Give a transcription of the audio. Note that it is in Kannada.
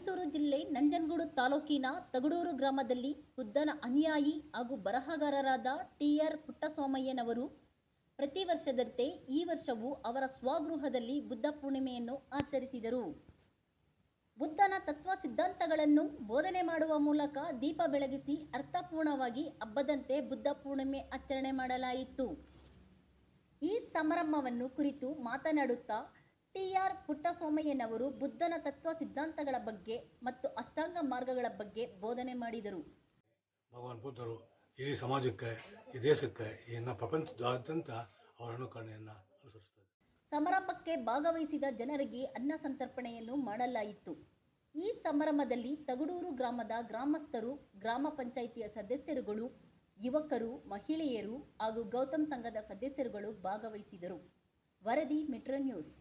ಮೈಸೂರು ಜಿಲ್ಲೆ ನಂಜನಗೂಡು ತಾಲೂಕಿನ ತಗಡೂರು ಗ್ರಾಮದಲ್ಲಿ ಬುದ್ಧನ ಅನುಯಾಯಿ ಹಾಗೂ ಬರಹಗಾರರಾದ ಟಿ.ಆರ್. ಪುಟ್ಟಸ್ವಾಮಯ್ಯನವರು ಪ್ರತಿ ವರ್ಷದಂತೆ ಈ ವರ್ಷವೂ ಅವರ ಸ್ವಗೃಹದಲ್ಲಿ ಬುದ್ಧ ಪೂರ್ಣಿಮೆಯನ್ನು ಆಚರಿಸಿದರು. ಬುದ್ಧನ ತತ್ವ ಸಿದ್ಧಾಂತಗಳನ್ನು ಬೋಧನೆ ಮಾಡುವ ಮೂಲಕ ದೀಪ ಬೆಳಗಿಸಿ ಅರ್ಥಪೂರ್ಣವಾಗಿ ಹಬ್ಬದಂತೆ ಬುದ್ಧ ಪೂರ್ಣಿಮೆ ಆಚರಣೆ ಮಾಡಲಾಯಿತು. ಈ ಸಮಾರಂಭವನ್ನು ಕುರಿತು ಮಾತನಾಡುತ್ತಾ ಟಿ.ಆರ್. ಪುಟ್ಟಸ್ವಾಮಯ್ಯನವರು ಬುದ್ಧನ ತತ್ವ ಸಿದ್ಧಾಂತಗಳ ಬಗ್ಗೆ ಮತ್ತು ಅಷ್ಟಾಂಗ ಮಾರ್ಗಗಳ ಬಗ್ಗೆ ಬೋಧನೆ ಮಾಡಿದರು. ಭಗವಾನ್ ಬುದ್ಧರು ಇಡೀ ಸಮಾಜಕ್ಕೆ, ಈ ದೇಶಕ್ಕೆ, ಇನ್ನು ಪ್ರಪಂಚದಾದ್ಯಂತ ಅವರ ಅನುಕರಣೆಯನ್ನು ಅನುಸರಿಸುತ್ತದೆ. ಸಮಾರಂಭಕ್ಕೆ ಭಾಗವಹಿಸಿದ ಜನರಿಗೆ ಅನ್ನ ಸಂತರ್ಪಣೆಯನ್ನು ಮಾಡಲಾಯಿತು. ಈ ಸಮಾರಂಭದಲ್ಲಿ ತಗಡೂರು ಗ್ರಾಮದ ಗ್ರಾಮಸ್ಥರು, ಗ್ರಾಮ ಪಂಚಾಯಿತಿಯ ಸದಸ್ಯರುಗಳು, ಯುವಕರು, ಮಹಿಳೆಯರು ಹಾಗೂ ಗೌತಮ್ ಸಂಘದ ಸದಸ್ಯರುಗಳು ಭಾಗವಹಿಸಿದರು. ವರದಿ ಮೆಟ್ರೋ ನ್ಯೂಸ್.